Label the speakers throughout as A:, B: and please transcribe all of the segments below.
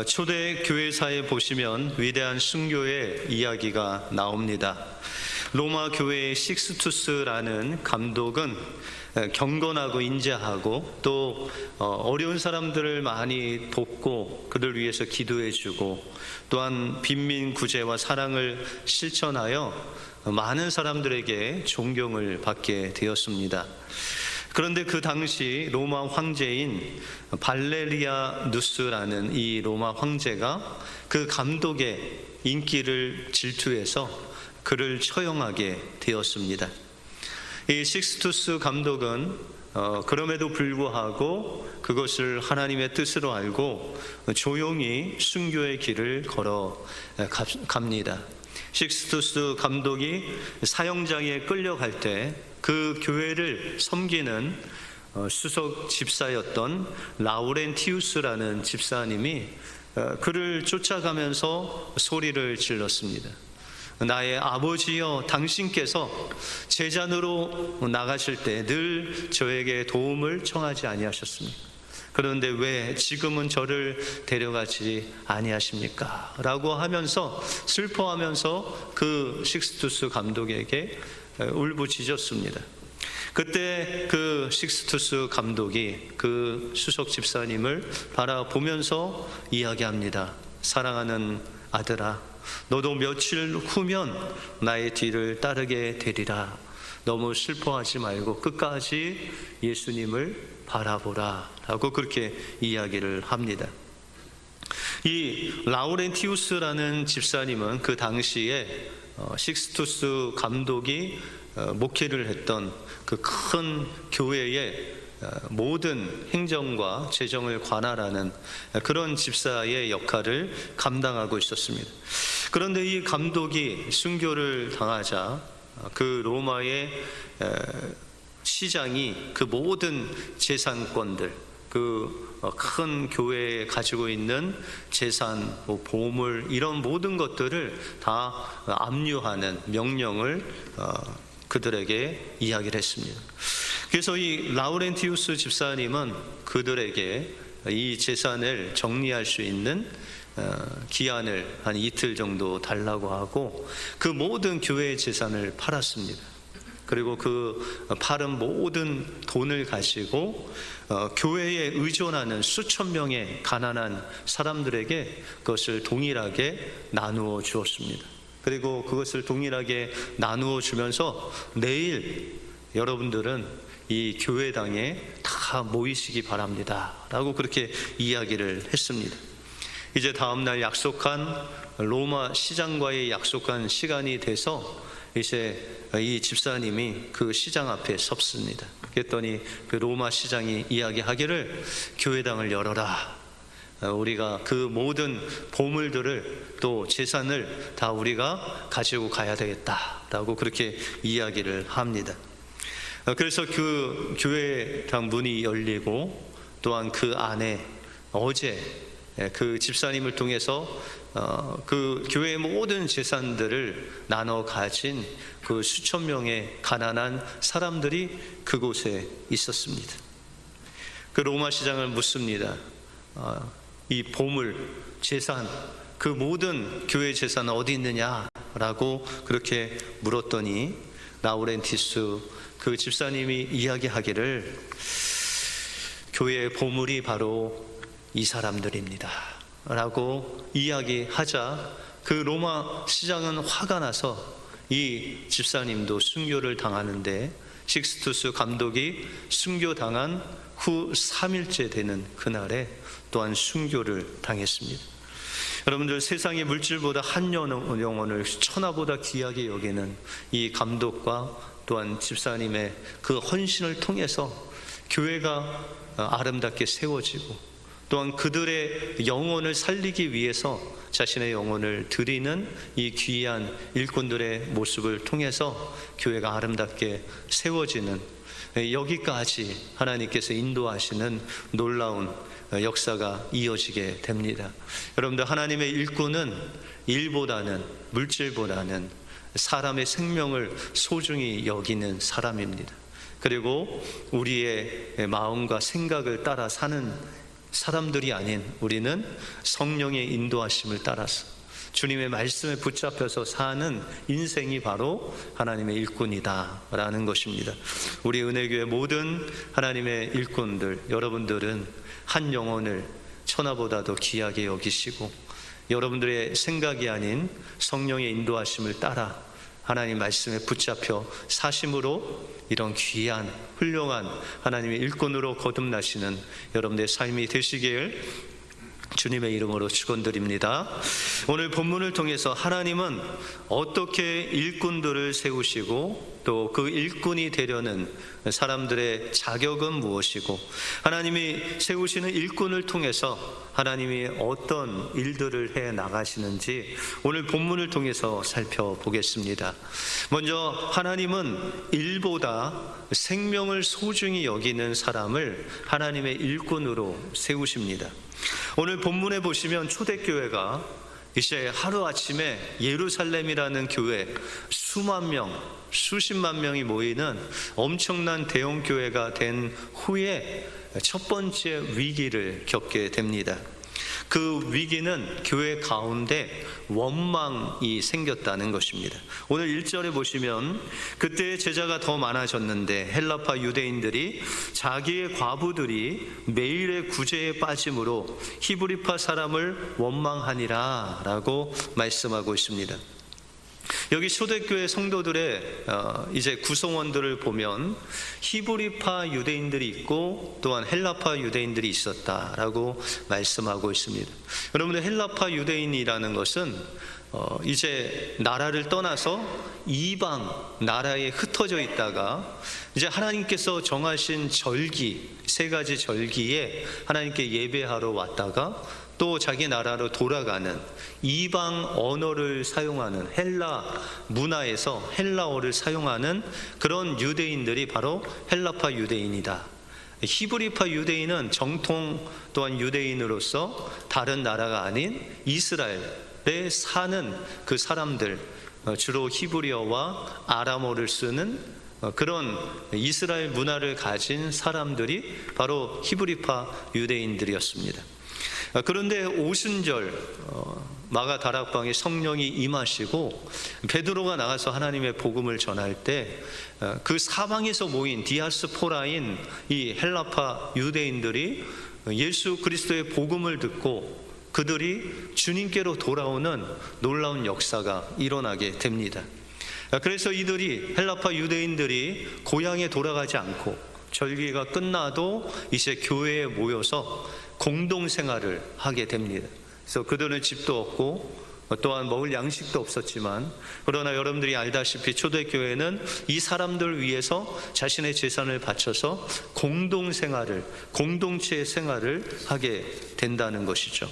A: 초대 교회사에 보시면 위대한 순교의 이야기가 나옵니다. 로마 교회의 식스투스라는 감독은 경건하고 인자하고 또 어려운 사람들을 많이 돕고 그를 위해서 기도해주고 또한 빈민 구제와 사랑을 실천하여 많은 사람들에게 존경을 받게 되었습니다. 그런데 그 당시 로마 황제인 발레리아누스라는 이 로마 황제가 그 감독의 인기를 질투해서 그를 처형하게 되었습니다. 이 식스투스 감독은 그럼에도 불구하고 그것을 하나님의 뜻으로 알고 조용히 순교의 길을 걸어 갑니다. 식스투스 감독이 사형장에 끌려갈 때 그 교회를 섬기는 수석 집사였던 라우렌티우스라는 집사님이 그를 쫓아가면서 소리를 질렀습니다. 나의 아버지여, 당신께서 제자노로 나가실 때 늘 저에게 도움을 청하지 아니하셨습니까? 그런데 왜 지금은 저를 데려가지 아니하십니까? 라고 하면서 슬퍼하면서 그 식스투스 감독에게 울부짖었습니다. 그때 그 식스투스 감독이 그 수석 집사님을 바라보면서 이야기합니다. 사랑하는 아들아, 너도 며칠 후면 나의 뒤를 따르게 되리라. 너무 슬퍼하지 말고 끝까지 예수님을 바라보라 라고 그렇게 이야기를 합니다. 이 라우렌티우스라는 집사님은 그 당시에 식스투스 감독이 목회를 했던 그 큰 교회의 모든 행정과 재정을 관할하는 그런 집사의 역할을 감당하고 있었습니다. 그런데 이 감독이 순교를 당하자 그 로마의 시장이 그 모든 재산권들, 그 큰 교회에 가지고 있는 재산, 보물 이런 모든 것들을 다 압류하는 명령을 그들에게 이야기를 했습니다. 그래서 이 라우렌티우스 집사님은 그들에게 이 재산을 정리할 수 있는 기한을 한 이틀 정도 달라고 하고 그 모든 교회의 재산을 팔았습니다. 그리고 그 팔은 모든 돈을 가지고 교회에 의존하는 수천 명의 가난한 사람들에게 그것을 동일하게 나누어 주었습니다. 그리고 그것을 동일하게 나누어 주면서 내일 여러분들은 이 교회당에 다 모이시기 바랍니다 라고 그렇게 이야기를 했습니다. 이제 다음날 약속한 로마 시장과의 약속한 시간이 돼서 이제 이 집사님이 그 시장 앞에 섰습니다. 그랬더니 그 로마 시장이 이야기하기를 교회당을 열어라. 우리가 그 모든 보물들을 또 재산을 다 우리가 가지고 가야 되겠다라고 그렇게 이야기를 합니다. 그래서 그 교회당 문이 열리고 또한 그 안에 어제 그 집사님을 통해서 그 교회의 모든 재산들을 나눠 가진 그 수천 명의 가난한 사람들이 그곳에 있었습니다. 그 로마 시장을 묻습니다. 이 보물, 재산, 그 모든 교회 재산은 어디 있느냐라고 그렇게 물었더니 라우렌티스 그 집사님이 이야기하기를 교회의 보물이 바로 이 사람들입니다 라고 이야기하자 그 로마 시장은 화가 나서 이 집사님도 순교를 당하는데 식스투스 감독이 순교당한 후 3일째 되는 그날에 또한 순교를 당했습니다. 여러분들, 세상의 물질보다 한 영혼을 천하보다 귀하게 여기는 이 감독과 또한 집사님의 그 헌신을 통해서 교회가 아름답게 세워지고 또한 그들의 영혼을 살리기 위해서 자신의 영혼을 드리는 이 귀한 일꾼들의 모습을 통해서 교회가 아름답게 세워지는 여기까지 하나님께서 인도하시는 놀라운 역사가 이어지게 됩니다. 여러분들, 하나님의 일꾼은 일보다는, 물질보다는 사람의 생명을 소중히 여기는 사람입니다. 그리고 우리의 마음과 생각을 따라 사는 사람들이 아닌 우리는 성령의 인도하심을 따라서 주님의 말씀에 붙잡혀서 사는 인생이 바로 하나님의 일꾼이다라는 것입니다. 우리 은혜교회 모든 하나님의 일꾼들, 여러분들은 한 영혼을 천하보다도 귀하게 여기시고 여러분들의 생각이 아닌 성령의 인도하심을 따라 하나님 말씀에 붙잡혀 사심으로 이런 귀한 훌륭한 하나님의 일꾼으로 거듭나시는 여러분들의 삶이 되시길 주님의 이름으로 축원드립니다. 오늘 본문을 통해서 하나님은 어떻게 일꾼들을 세우시고 또 그 일꾼이 되려는 사람들의 자격은 무엇이고 하나님이 세우시는 일꾼을 통해서 하나님이 어떤 일들을 해 나가시는지 오늘 본문을 통해서 살펴보겠습니다. 먼저 하나님은 일보다 생명을 소중히 여기는 사람을 하나님의 일꾼으로 세우십니다. 오늘 본문에 보시면 초대교회가 이제 하루아침에 예루살렘이라는 교회 수만 명, 수십만 명이 모이는 엄청난 대형교회가 된 후에 첫 번째 위기를 겪게 됩니다. 그 위기는 교회 가운데 원망이 생겼다는 것입니다. 오늘 1절에 보시면 그때 제자가 더 많아졌는데 헬라파 유대인들이 자기의 과부들이 매일의 구제에 빠짐으로 히브리파 사람을 원망하니라 라고 말씀하고 있습니다. 여기 초대교회 성도들의 이제 구성원들을 보면 히브리파 유대인들이 있고 또한 헬라파 유대인들이 있었다라고 말씀하고 있습니다. 여러분들 헬라파 유대인이라는 것은 이제 나라를 떠나서 이방 나라에 흩어져 있다가 이제 하나님께서 정하신 절기, 3가지 절기에 하나님께 예배하러 왔다가 또 자기 나라로 돌아가는 이방 언어를 사용하는 헬라 문화에서 헬라어를 사용하는 그런 유대인들이 바로 헬라파 유대인이다. 히브리파 유대인은 정통 또한 유대인으로서 다른 나라가 아닌 이스라엘에 사는 그 사람들, 주로 히브리어와 아람어를 쓰는 그런 이스라엘 문화를 가진 사람들이 바로 히브리파 유대인들이었습니다. 그런데 오순절 마가 다락방에 성령이 임하시고 베드로가 나가서 하나님의 복음을 전할 때 그 사방에서 모인 디아스포라인 이 헬라파 유대인들이 예수 그리스도의 복음을 듣고 그들이 주님께로 돌아오는 놀라운 역사가 일어나게 됩니다. 그래서 이들이 헬라파 유대인들이 고향에 돌아가지 않고 절기가 끝나도 이제 교회에 모여서 공동생활을 하게 됩니다. 그래서 그들은 집도 없고 또한 먹을 양식도 없었지만 그러나 여러분들이 알다시피 초대교회는 이 사람들을 위해서 자신의 재산을 바쳐서 공동생활을, 공동체 생활을 하게 된다는 것이죠.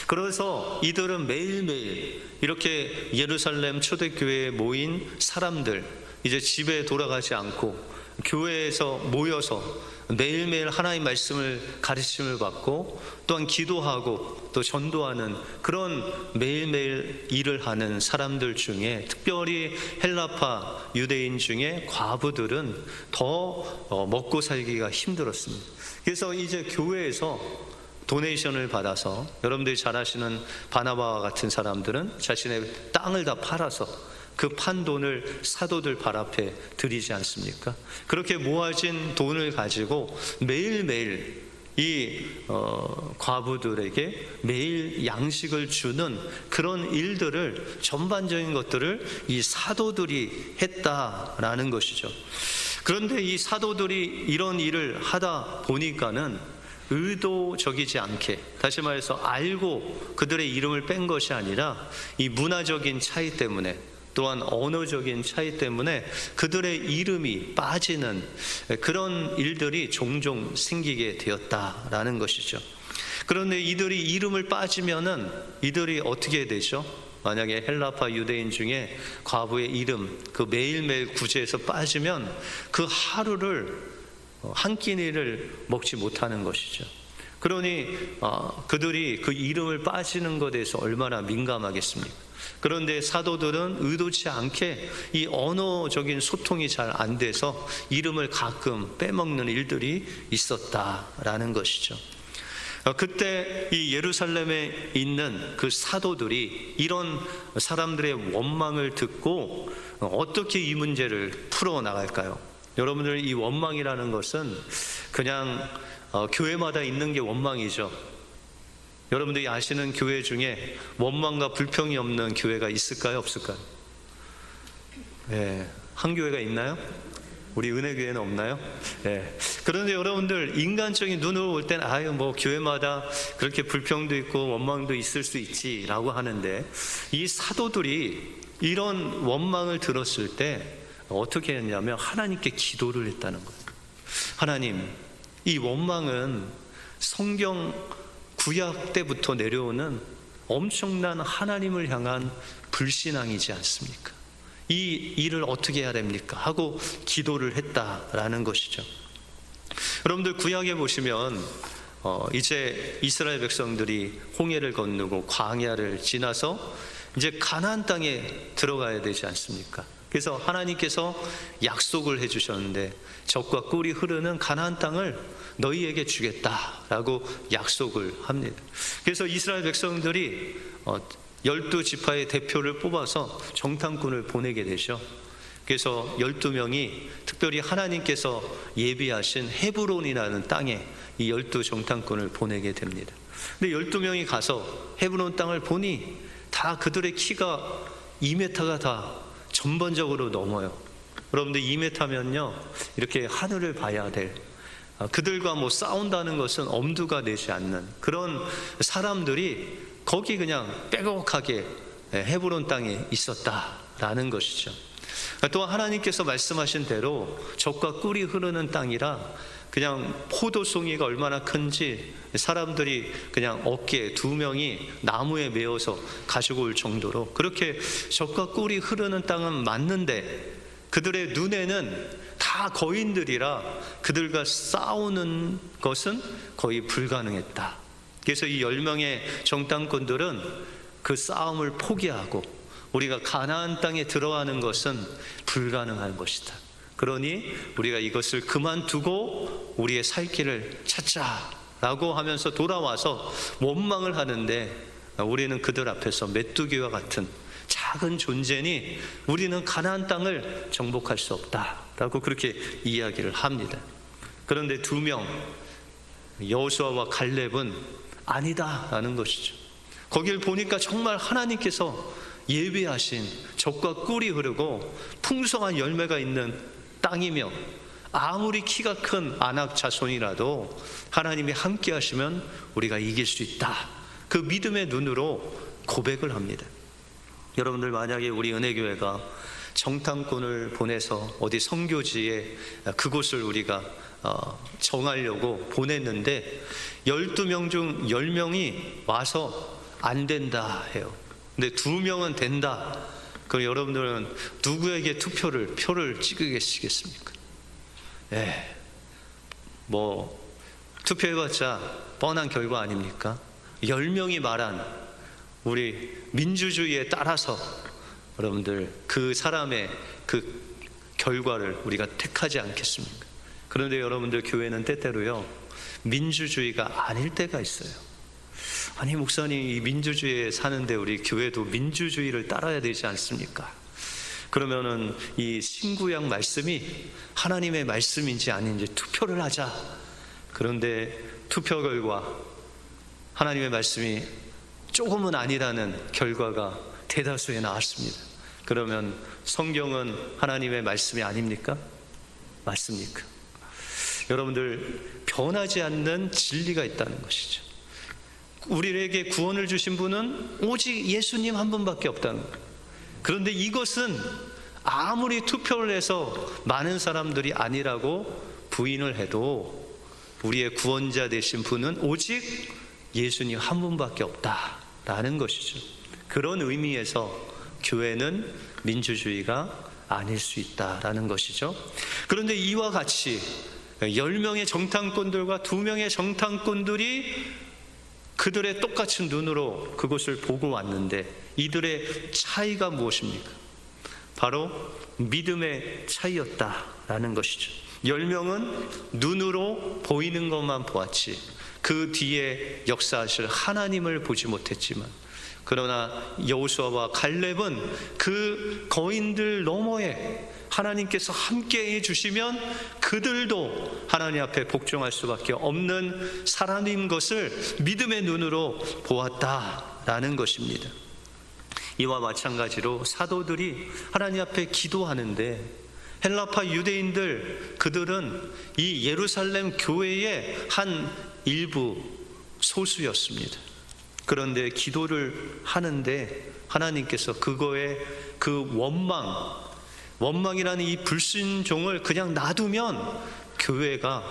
A: 그래서 이들은 매일매일 이렇게 예루살렘 초대교회에 모인 사람들 이제 집에 돌아가지 않고 교회에서 모여서 매일매일 하나님의 말씀을 가르침을 받고 또한 기도하고 또 전도하는 그런 매일매일 일을 하는 사람들 중에 특별히 헬라파 유대인 중에 과부들은 더 먹고 살기가 힘들었습니다. 그래서 이제 교회에서 도네이션을 받아서 여러분들이 잘 아시는 바나바와 같은 사람들은 자신의 땅을 다 팔아서 그 판 돈을 사도들 발 앞에 드리지 않습니까? 그렇게 모아진 돈을 가지고 매일매일 이 과부들에게 매일 양식을 주는 그런 일들을 전반적인 것들을 이 사도들이 했다라는 것이죠. 그런데 이 사도들이 이런 일을 하다 보니까는 의도적이지 않게, 다시 말해서 알고 그들의 이름을 뺀 것이 아니라 이 문화적인 차이 때문에 또한 언어적인 차이 때문에 그들의 이름이 빠지는 그런 일들이 종종 생기게 되었다라는 것이죠. 그런데 이들이 이름을 빠지면은 이들이 어떻게 되죠? 만약에 헬라파 유대인 중에 과부의 이름 그 매일매일 구제에서 빠지면 그 하루를 한 끼니를 먹지 못하는 것이죠. 그러니 그들이 그 이름을 빠지는 것에 대해서 얼마나 민감하겠습니까? 그런데 사도들은 의도치 않게 이 언어적인 소통이 잘 안 돼서 이름을 가끔 빼먹는 일들이 있었다라는 것이죠. 그때 이 예루살렘에 있는 그 사도들이 이런 사람들의 원망을 듣고 어떻게 이 문제를 풀어나갈까요? 여러분들, 이 원망이라는 것은 그냥 교회마다 있는 게 원망이죠. 여러분들이 아시는 교회 중에 원망과 불평이 없는 교회가 있을까요, 없을까요? 네, 한 교회가 있나요? 우리 은혜교회는 없나요? 네. 그런데 여러분들, 인간적인 눈으로 볼 때는 아유, 뭐 교회마다 그렇게 불평도 있고 원망도 있을 수 있지라고 하는데, 이 사도들이 이런 원망을 들었을 때 어떻게 했냐면 하나님께 기도를 했다는 거예요. 하나님, 이 원망은 성경 구약 때부터 내려오는 엄청난 하나님을 향한 불신앙이지 않습니까? 이 일을 어떻게 해야 됩니까? 하고 기도를 했다라는 것이죠. 여러분들, 구약에 보시면 이제 이스라엘 백성들이 홍해를 건너고 광야를 지나서 이제 가나안 땅에 들어가야 되지 않습니까? 그래서 하나님께서 약속을 해주셨는데 젖과 꿀이 흐르는 가나안 땅을 너희에게 주겠다라고 약속을 합니다. 그래서 이스라엘 백성들이 12지파의 대표를 뽑아서 정탐꾼을 보내게 되죠. 그래서 12명이 특별히 하나님께서 예비하신 헤브론이라는 땅에 이 12정탐꾼을 보내게 됩니다. 근데 12명이 가서 헤브론 땅을 보니 다 그들의 키가 2m가 다 전반적으로 넘어요. 여러분들, 2m면요 이렇게 하늘을 봐야 될, 그들과 뭐 싸운다는 것은 엄두가 되지 않는 그런 사람들이 거기 그냥 빼곡하게 헤브론 땅에 있었다라는 것이죠. 또 하나님께서 말씀하신 대로 젖과 꿀이 흐르는 땅이라 그냥 포도송이가 얼마나 큰지 사람들이 그냥 어깨에 2명이 나무에 메어서 가지고 올 정도로 그렇게 젖과 꿀이 흐르는 땅은 맞는데, 그들의 눈에는 다 거인들이라 그들과 싸우는 것은 거의 불가능했다. 그래서 이 10명의 정탐꾼들은 그 싸움을 포기하고 우리가 가나안 땅에 들어가는 것은 불가능한 것이다. 그러니 우리가 이것을 그만두고 우리의 살 길을 찾자라고 하면서 돌아와서 원망을 하는데, 우리는 그들 앞에서 메뚜기와 같은 작은 존재니 우리는 가나안 땅을 정복할 수 없다라고 그렇게 이야기를 합니다. 그런데 2명, 여호수아와 갈렙은 아니다라는 것이죠. 거길 보니까 정말 하나님께서 예비하신 젖과 꿀이 흐르고 풍성한 열매가 있는 땅이며, 아무리 키가 큰 아낙 자손이라도 하나님이 함께 하시면 우리가 이길 수 있다. 그 믿음의 눈으로 고백을 합니다. 여러분들, 만약에 우리 은혜교회가 정탐꾼을 보내서 어디 선교지에 그곳을 우리가 정하려고 보냈는데 12명 중 10명이 와서 안 된다 해요. 근데 2명은 된다. 그럼 여러분들은 누구에게 표를 찍으시겠습니까? 뭐 투표해봤자 뻔한 결과 아닙니까? 10명이 말한 우리 민주주의에 따라서 여러분들 그 사람의 그 결과를 우리가 택하지 않겠습니까? 그런데 여러분들, 교회는 때때로요 민주주의가 아닐 때가 있어요. 아니, 목사님, 이 민주주의에 사는데 우리 교회도 민주주의를 따라야 되지 않습니까? 그러면은 이 신구약 말씀이 하나님의 말씀인지 아닌지 투표를 하자. 그런데 투표 결과 하나님의 말씀이 조금은 아니라는 결과가 대다수에 나왔습니다. 그러면 성경은 하나님의 말씀이 아닙니까? 맞습니까? 여러분들, 변하지 않는 진리가 있다는 것이죠. 우리에게 구원을 주신 분은 오직 예수님 한 분밖에 없다는 거예요. 그런데 이것은 아무리 투표를 해서 많은 사람들이 아니라고 부인을 해도 우리의 구원자 되신 분은 오직 예수님 한 분밖에 없다라는 것이죠. 그런 의미에서 교회는 민주주의가 아닐 수 있다라는 것이죠. 그런데 이와 같이 10명의 정탐꾼들과 2명의 정탐꾼들이 그들의 똑같은 눈으로 그것을 보고 왔는데, 이들의 차이가 무엇입니까? 바로 믿음의 차이였다라는 것이죠. 10명은 눈으로 보이는 것만 보았지 그 뒤에 역사하실 하나님을 보지 못했지만, 그러나 여호수아와 갈렙은 그 거인들 너머에 하나님께서 함께해 주시면 그들도 하나님 앞에 복종할 수밖에 없는 사람인 것을 믿음의 눈으로 보았다라는 것입니다. 이와 마찬가지로 사도들이 하나님 앞에 기도하는데 헬라파 유대인들, 그들은 이 예루살렘 교회의 한 일부 소수였습니다. 그런데 기도를 하는데 하나님께서 그거에 그 원망이라는 이 불순종을 그냥 놔두면 교회가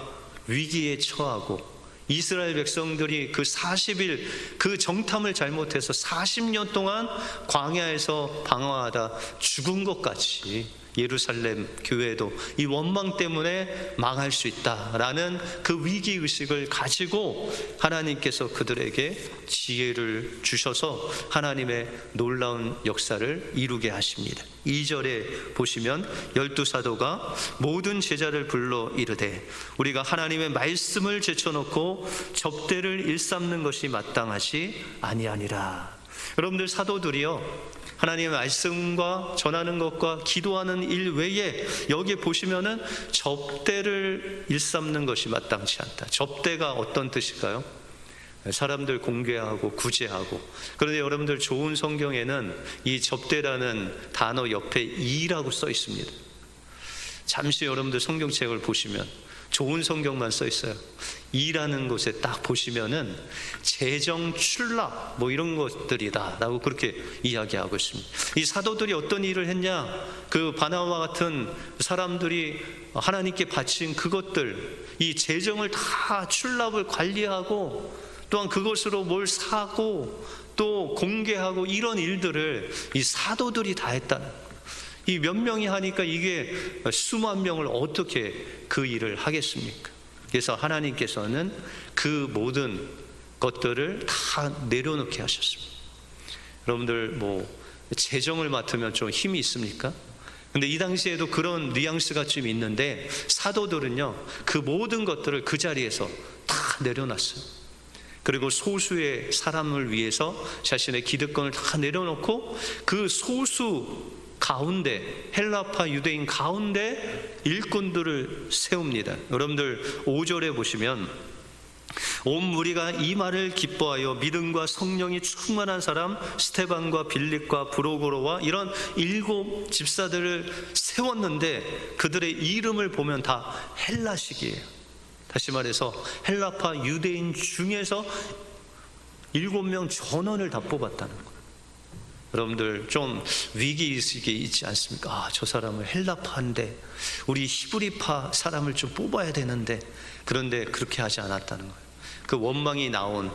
A: 위기에 처하고, 이스라엘 백성들이 그 40일 그 정탐을 잘못해서 40년 동안 광야에서 방황하다 죽은 것까지 예루살렘 교회도 이 원망 때문에 망할 수 있다라는 그 위기의식을 가지고 하나님께서 그들에게 지혜를 주셔서 하나님의 놀라운 역사를 이루게 하십니다. 2절에 보시면 12사도가 모든 제자를 불러 이르되 우리가 하나님의 말씀을 제쳐놓고 접대를 일삼는 것이 마땅하지 아니하니라. 여러분들, 사도들이요, 하나님의 말씀과 전하는 것과 기도하는 일 외에 여기 보시면은 접대를 일삼는 것이 마땅치 않다. 접대가 어떤 뜻일까요? 사람들 공개하고 구제하고. 그런데 여러분들, 좋은 성경에는 이 접대라는 단어 옆에 이라고 써 있습니다. 잠시 여러분들 성경책을 보시면 좋은 성경만 써 있어요. 이라는 곳에 딱 보시면은 재정 출납 뭐 이런 것들이다 라고 그렇게 이야기하고 있습니다. 이 사도들이 어떤 일을 했냐, 그 바나바와 같은 사람들이 하나님께 바친 그것들, 이 재정을 다 출납을 관리하고 또한 그것으로 뭘 사고 또 공개하고 이런 일들을 이 사도들이 다 했다는 거예요. 이 몇 명이 하니까 이게 수만 명을 어떻게 그 일을 하겠습니까? 그래서 하나님께서는 그 모든 것들을 다 내려놓게 하셨습니다. 여러분들, 뭐 재정을 맡으면 좀 힘이 있습니까? 근데 이 당시에도 그런 뉘앙스가 좀 있는데, 사도들은요 그 모든 것들을 그 자리에서 다 내려놨어요. 그리고 소수의 사람을 위해서 자신의 기득권을 다 내려놓고 그 소수 가운데, 헬라파 유대인 가운데 일꾼들을 세웁니다. 여러분들 5절에 보시면 온 무리가 이 말을 기뻐하여 믿음과 성령이 충만한 사람 스데반과 빌립과 브로고로와 이런 7 집사들을 세웠는데 그들의 이름을 보면 다 헬라식이에요. 다시 말해서 헬라파 유대인 중에서 7명 전원을 다 뽑았다는 거예요. 여러분들, 좀 위기의식이 있지 않습니까? 아, 저 사람을 헬라파인데 우리 히브리파 사람을 좀 뽑아야 되는데, 그런데 그렇게 하지 않았다는 거예요. 그 원망이 나온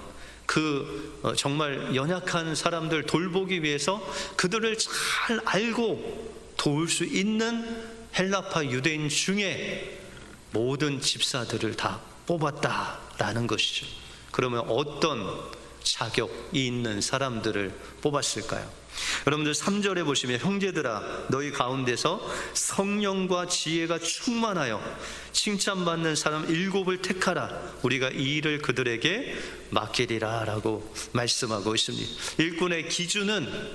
A: 그 정말 연약한 사람들 돌보기 위해서 그들을 잘 알고 도울 수 있는 헬라파 유대인 중에 모든 집사들을 다 뽑았다라는 것이죠. 그러면 어떤 자격이 있는 사람들을 뽑았을까요? 여러분들 3절에 보시면 형제들아 너희 가운데서 성령과 지혜가 충만하여 칭찬받는 사람 7을 택하라. 우리가 이 일을 그들에게 맡기리라 라고 말씀하고 있습니다. 일꾼의 기준은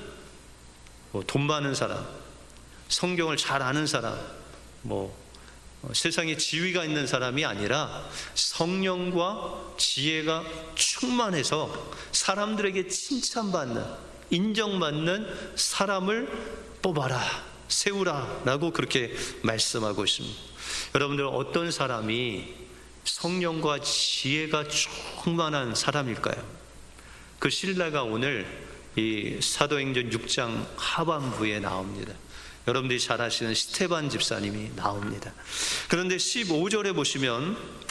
A: 돈 많은 사람, 성경을 잘 아는 사람, 세상에 지위가 있는 사람이 아니라 성령과 지혜가 충만해서 사람들에게 칭찬받는, 인정받는 사람을 뽑아라, 세우라 라고 그렇게 말씀하고 있습니다. 여러분들, 어떤 사람이 성령과 지혜가 충만한 사람일까요? 그 신뢰가 오늘 이 사도행전 6장 하반부에 나옵니다. 여러분들이 잘 아시는 스데반 집사님이 나옵니다. 그런데 15절에 보시면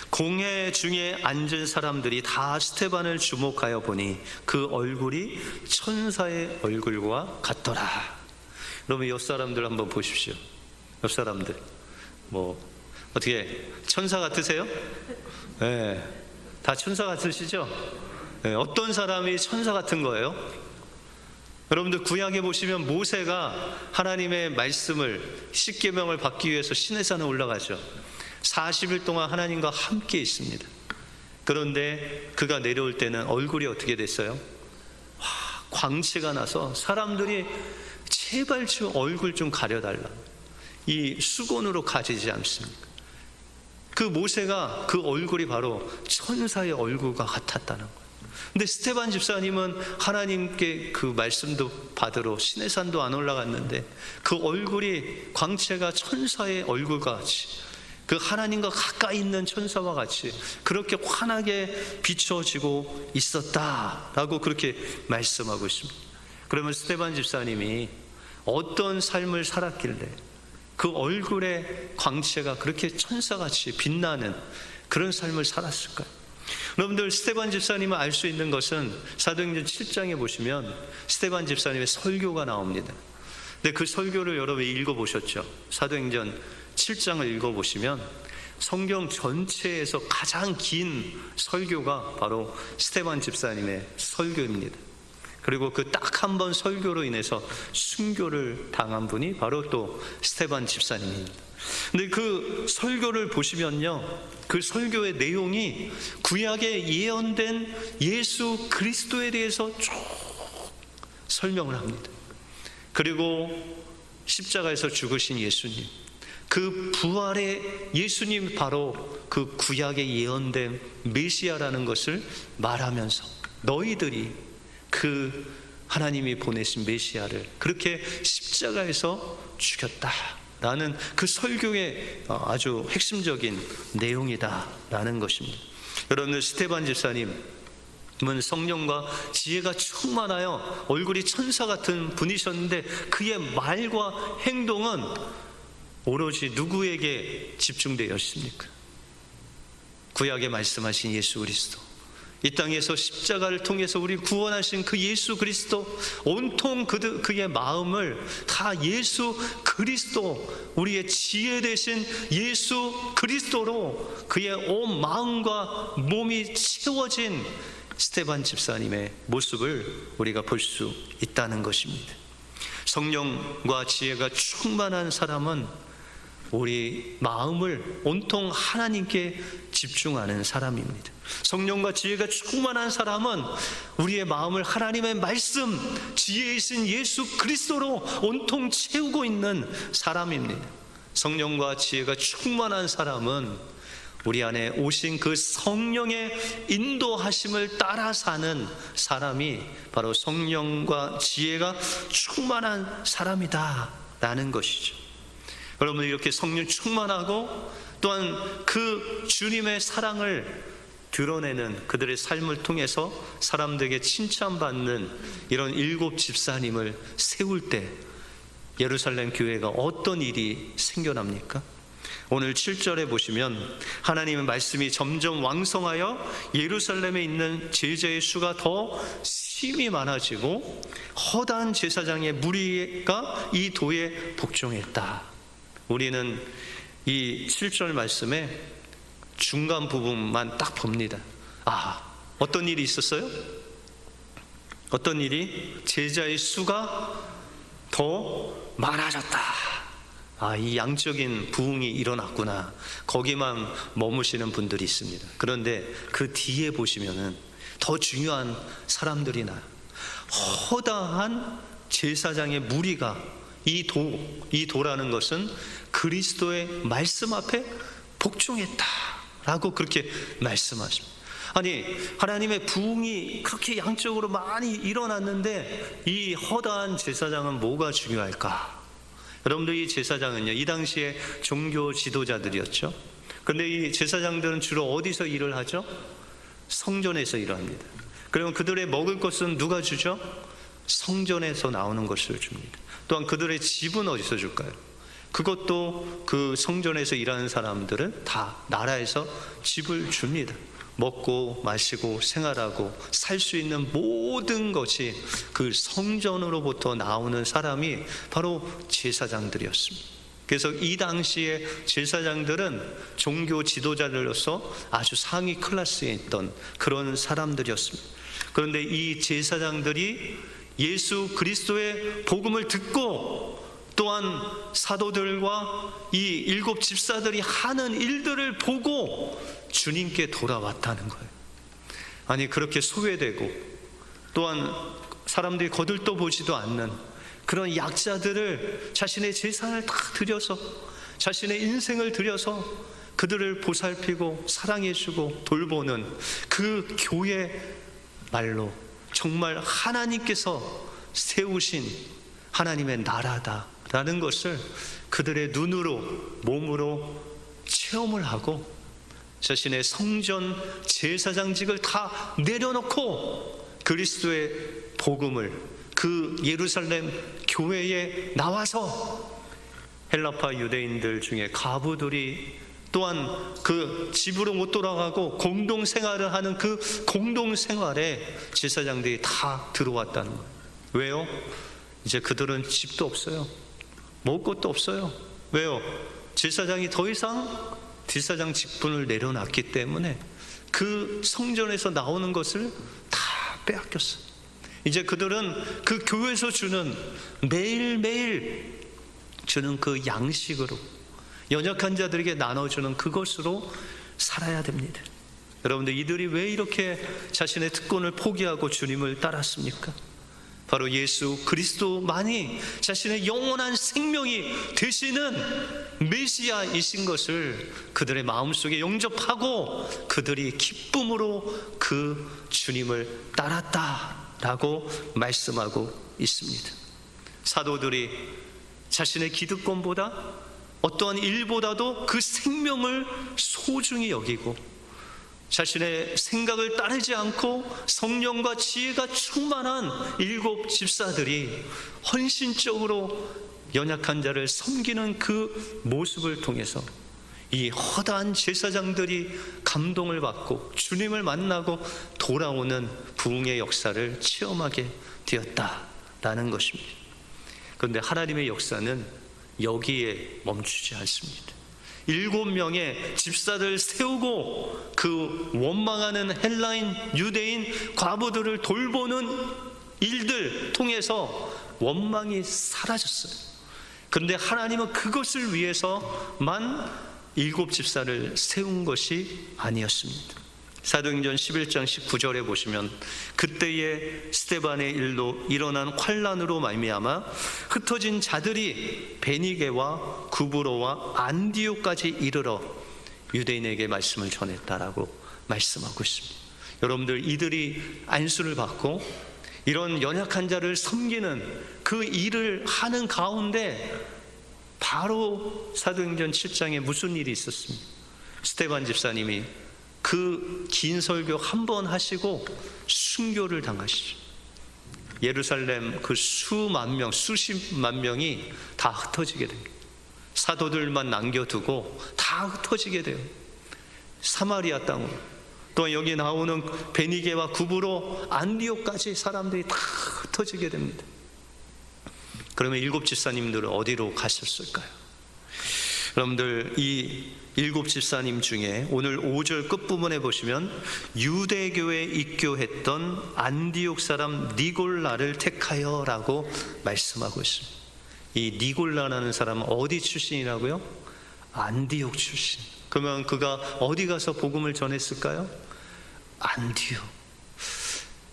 A: 공회 중에 앉은 사람들이 다 스데반을 주목하여 보니 그 얼굴이 천사의 얼굴과 같더라. 여러분, 옆 사람들 한번 보십시오. 옆 사람들 어떻게 천사 같으세요? 네, 다 천사 같으시죠? 네, 어떤 사람이 천사 같은 거예요? 여러분들 구약에 보시면 모세가 하나님의 말씀을 십계명을 받기 위해서 시내산에 올라가죠. 40일 동안 하나님과 함께 있습니다. 그런데 그가 내려올 때는 얼굴이 어떻게 됐어요? 광채가 나서 사람들이 제발 좀 얼굴 좀 가려달라, 이 수건으로 가리지 않습니까? 그 모세가 그 얼굴이 바로 천사의 얼굴과 같았다는 거예요. 근데 스데반 집사님은 하나님께 그 말씀도 받으러 시내산도 안 올라갔는데 그 얼굴이 광채가 천사의 얼굴과 같이, 그 하나님과 가까이 있는 천사와 같이 그렇게 환하게 비춰지고 있었다라고 그렇게 말씀하고 있습니다. 그러면 스데반 집사님이 어떤 삶을 살았길래 그 얼굴의 광채가 그렇게 천사같이 빛나는 그런 삶을 살았을까요? 여러분들, 스데반 집사님을 알 수 있는 것은 사도행전 7장에 보시면 스데반 집사님의 설교가 나옵니다. 근데 그 설교를 여러분이 읽어보셨죠? 사도행전 7장을 읽어보시면 성경 전체에서 가장 긴 설교가 바로 스데반 집사님의 설교입니다. 그리고 그 딱 한 번 설교로 인해서 순교를 당한 분이 바로 또 스데반 집사님입니다. 근데 그 설교를 보시면요, 그 설교의 내용이 구약에 예언된 예수 그리스도에 대해서 쭉 설명을 합니다. 그리고 십자가에서 죽으신 예수님, 그 부활의 예수님, 바로 그 구약에 예언된 메시아라는 것을 말하면서 너희들이 그 하나님이 보내신 메시아를 그렇게 십자가에서 죽였다라는 그 설교의 아주 핵심적인 내용이다라는 것입니다. 여러분들, 스데반 집사님은 성령과 지혜가 충만하여 얼굴이 천사 같은 분이셨는데 그의 말과 행동은 오로지 누구에게 집중되어 있습니까? 구약에 말씀하신 예수 그리스도, 이 땅에서 십자가를 통해서 우리 구원하신 그 예수 그리스도, 온통 그의 마음을 다 예수 그리스도, 우리의 지혜 되신 예수 그리스도로 그의 온 마음과 몸이 채워진 스데반 집사님의 모습을 우리가 볼 수 있다는 것입니다. 성령과 지혜가 충만한 사람은 우리 마음을 온통 하나님께 집중하는 사람입니다. 성령과 지혜가 충만한 사람은 우리의 마음을 하나님의 말씀, 지혜이신 예수 그리스도로 온통 채우고 있는 사람입니다. 성령과 지혜가 충만한 사람은 우리 안에 오신 그 성령의 인도하심을 따라 사는 사람이 바로 성령과 지혜가 충만한 사람이다라는 것이죠. 여러분, 이렇게 성령 충만하고 또한 그 주님의 사랑을 드러내는 그들의 삶을 통해서 사람들에게 칭찬받는 이런 7 집사님을 세울 때 예루살렘 교회가 어떤 일이 생겨납니까? 오늘 7절에 보시면 하나님의 말씀이 점점 왕성하여 예루살렘에 있는 제자의 수가 더 심히 많아지고 허다한 제사장의 무리가 이 도에 복종했다. 우리는 이 7절 말씀에 중간 부분만 딱 봅니다. 어떤 일이 있었어요? 어떤 일이? 제자의 수가 더 많아졌다. 이 양적인 부흥이 일어났구나. 거기만 머무시는 분들이 있습니다. 그런데 그 뒤에 보시면은 더 중요한 사람들이 나요. 허다한 제사장의 무리가 이 도라는 것은 그리스도의 말씀 앞에 복종했다라고 그렇게 말씀하십니다. 아니, 하나님의 부흥이 그렇게 양적으로 많이 일어났는데 이 허다한 제사장은 뭐가 중요할까? 여러분들, 이 제사장은요, 이 당시에 종교 지도자들이었죠. 그런데 이 제사장들은 주로 어디서 일을 하죠? 성전에서 일을 합니다. 그러면 그들의 먹을 것은 누가 주죠? 성전에서 나오는 것을 줍니다. 또한 그들의 집은 어디서 줄까요? 그것도 그 성전에서 일하는 사람들은 다 나라에서 집을 줍니다. 먹고 마시고 생활하고 살 수 있는 모든 것이 그 성전으로부터 나오는 사람이 바로 제사장들이었습니다. 그래서 이 당시에 제사장들은 종교 지도자들로서 아주 상위 클래스에 있던 그런 사람들이었습니다. 그런데 이 제사장들이 예수 그리스도의 복음을 듣고 또한 사도들과 이 7 집사들이 하는 일들을 보고 주님께 돌아왔다는 거예요. 아니, 그렇게 소외되고 또한 사람들이 거들떠 보지도 않는 그런 약자들을 자신의 재산을 다 들여서, 자신의 인생을 들여서 그들을 보살피고 사랑해주고 돌보는 그 교회 말로 정말 하나님께서 세우신 하나님의 나라다라는 것을 그들의 눈으로 몸으로 체험을 하고 자신의 성전 제사장직을 다 내려놓고 그리스도의 복음을 그 예루살렘 교회에 나와서 헬라파 유대인들 중에 과부들이 또한 그 집으로 못 돌아가고 공동생활을 하는 그 공동생활에 제사장들이 다 들어왔다는 거예요. 왜요? 이제 그들은 집도 없어요. 먹을 것도 없어요. 왜요? 제사장이 더 이상 제사장 직분을 내려놨기 때문에 그 성전에서 나오는 것을 다 빼앗겼어요. 이제 그들은 그 교회에서 주는 매일매일 주는 그 양식으로, 연약한 자들에게 나눠주는 그것으로 살아야 됩니다. 여러분들, 이들이 왜 이렇게 자신의 특권을 포기하고 주님을 따랐습니까? 바로 예수 그리스도만이 자신의 영원한 생명이 되시는 메시아이신 것을 그들의 마음속에 영접하고 그들이 기쁨으로 그 주님을 따랐다라고 말씀하고 있습니다. 사도들이 자신의 기득권보다 어떠한 일보다도 그 생명을 소중히 여기고 자신의 생각을 따르지 않고 성령과 지혜가 충만한 7 집사들이 헌신적으로 연약한 자를 섬기는 그 모습을 통해서 이 허다한 제사장들이 감동을 받고 주님을 만나고 돌아오는 부흥의 역사를 체험하게 되었다라는 것입니다. 그런데 하나님의 역사는 여기에 멈추지 않습니다. 7명의 집사들 세우고 그 원망하는 헬라인, 유대인, 과부들을 돌보는 일들 통해서 원망이 사라졌어요. 그런데 하나님은 그것을 위해서만 7 집사를 세운 것이 아니었습니다. 사도행전 11장 19절에 보시면 그때의 스데반의 일로 일어난 환난으로 말미암아 흩어진 자들이 베니게와 구브로와 안디옥까지 이르러 유대인에게 말씀을 전했다라고 말씀하고 있습니다. 여러분들, 이들이 안수를 받고 이런 연약한 자를 섬기는 그 일을 하는 가운데 바로 사도행전 7장에 무슨 일이 있었습니까? 스데반 집사님이 그 긴 설교 한 번 하시고 순교를 당하시죠. 예루살렘 그 수만 명, 수십만 명이 다 흩어지게 됩니다. 사도들만 남겨두고 다 흩어지게 돼요. 사마리아 땅으로, 또 여기 나오는 베니게와 구브로, 안디옥까지 사람들이 다 흩어지게 됩니다. 그러면 7 집사님들은 어디로 가셨을까요? 여러분들, 이 7 집사님 중에 오늘 5절 끝부분에 보시면 유대교에 입교했던 안디옥 사람 니골라를 택하여 라고 말씀하고 있습니다. 이 니골라라는 사람은 어디 출신이라고요? 안디옥 출신. 그러면 그가 어디 가서 복음을 전했을까요? 안디옥.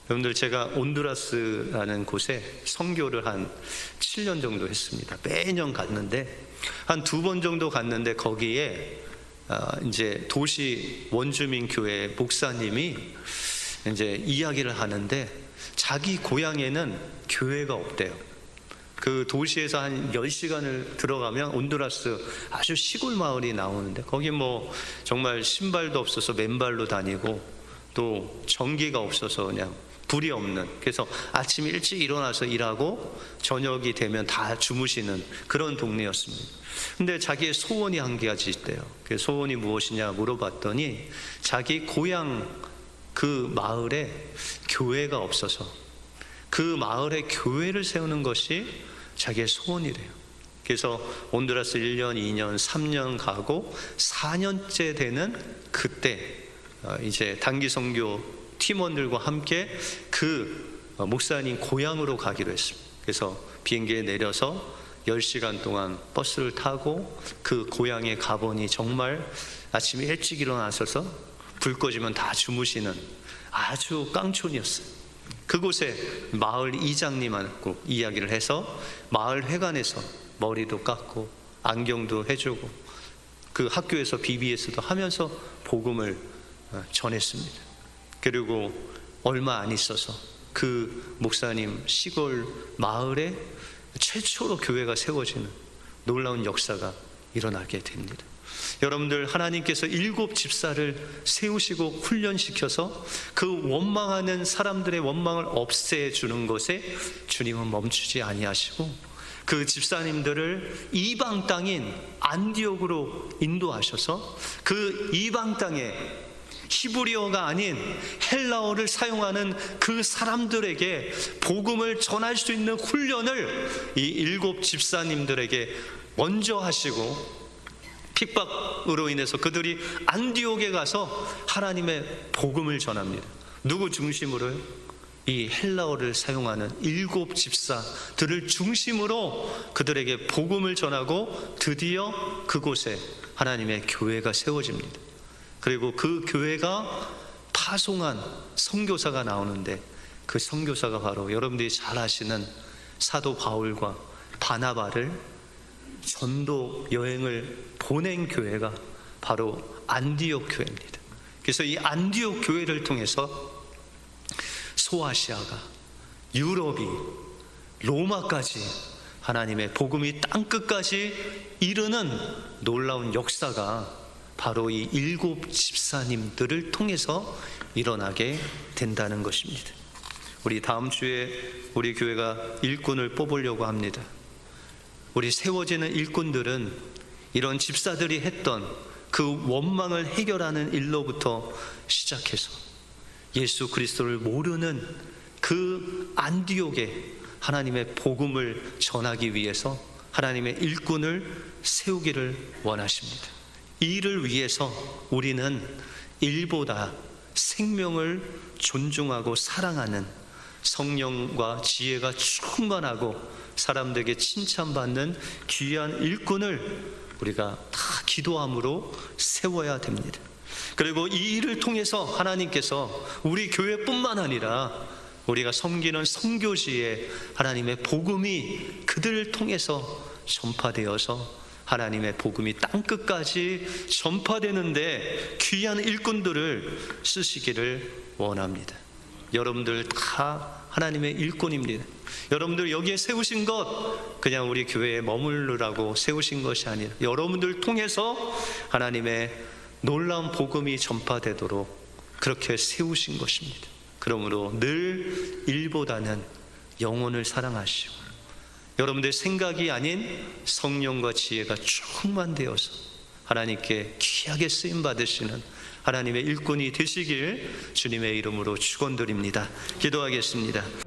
A: 여러분들, 제가 온두라스라는 곳에 선교를 한 7년 정도 했습니다. 매년 갔는데 한 2번 정도 갔는데 거기에 이제 도시 원주민 교회 목사님이 이제 이야기를 하는데 자기 고향에는 교회가 없대요. 그 도시에서 한 10시간을 들어가면 온두라스 아주 시골 마을이 나오는데 거기 뭐 정말 신발도 없어서 맨발로 다니고 또 전기가 없어서 그냥 불이 없는, 그래서 아침 일찍 일어나서 일하고 저녁이 되면 다 주무시는 그런 동네였습니다. 근데 자기의 소원이 한 가지 있대요. 그 소원이 무엇이냐 물어봤더니 자기 고향 그 마을에 교회가 없어서 그 마을에 교회를 세우는 것이 자기의 소원이래요. 그래서 온두라스 1년, 2년, 3년 가고 4년째 되는 그때 이제 단기 선교 팀원들과 함께 그 목사님 고향으로 가기로 했습니다. 그래서 비행기에 내려서 10시간 동안 버스를 타고 그 고향에 가보니 정말 아침에 일찍 일어나셔서 불 꺼지면 다 주무시는 아주 깡촌이었어요. 그곳에 마을 이장님하고 이야기를 해서 마을 회관에서 머리도 깎고 안경도 해주고 그 학교에서 BBS도 하면서 복음을 전했습니다. 그리고 얼마 안 있어서 그 목사님 시골 마을에 최초로 교회가 세워지는 놀라운 역사가 일어나게 됩니다. 여러분들, 하나님께서 7 집사를 세우시고 훈련시켜서 그 원망하는 사람들의 원망을 없애주는 것에 주님은 멈추지 아니하시고 그 집사님들을 이방 땅인 안디옥으로 인도하셔서 그 이방 땅에 히브리어가 아닌 헬라어를 사용하는 그 사람들에게 복음을 전할 수 있는 훈련을 이 7 집사님들에게 먼저 하시고 핍박으로 인해서 그들이 안디옥에 가서 하나님의 복음을 전합니다. 누구 중심으로요? 이 헬라어를 사용하는 7 집사들을 중심으로 그들에게 복음을 전하고 드디어 그곳에 하나님의 교회가 세워집니다. 그리고 그 교회가 파송한 선교사가 나오는데 그 선교사가 바로 여러분들이 잘 아시는 사도 바울과 바나바를 전도 여행을 보낸 교회가 바로 안디옥 교회입니다. 그래서 이 안디옥 교회를 통해서 소아시아가, 유럽이, 로마까지 하나님의 복음이 땅끝까지 이르는 놀라운 역사가 바로 이 7 집사님들을 통해서 일어나게 된다는 것입니다. 우리 다음 주에 우리 교회가 일꾼을 뽑으려고 합니다. 우리 세워지는 일꾼들은 이런 집사들이 했던 그 원망을 해결하는 일로부터 시작해서 예수 그리스도를 모르는 그 안디옥에 하나님의 복음을 전하기 위해서 하나님의 일꾼을 세우기를 원하십니다. 이 일을 위해서 우리는 일보다 생명을 존중하고 사랑하는 성령과 지혜가 충만하고 사람들에게 칭찬받는 귀한 일꾼을 우리가 다 기도함으로 세워야 됩니다. 그리고 이 일을 통해서 하나님께서 우리 교회뿐만 아니라 우리가 섬기는 선교지에 하나님의 복음이 그들을 통해서 전파되어서 하나님의 복음이 땅끝까지 전파되는데 귀한 일꾼들을 쓰시기를 원합니다. 여러분들 다 하나님의 일꾼입니다. 여러분들 여기에 세우신 것 그냥 우리 교회에 머무르라고 세우신 것이 아니라 여러분들 통해서 하나님의 놀라운 복음이 전파되도록 그렇게 세우신 것입니다. 그러므로 늘 일보다는 영혼을 사랑하시고 여러분들의 생각이 아닌 성령과 지혜가 충만되어서 하나님께 귀하게 쓰임받으시는 하나님의 일꾼이 되시길 주님의 이름으로 축원드립니다. 기도하겠습니다.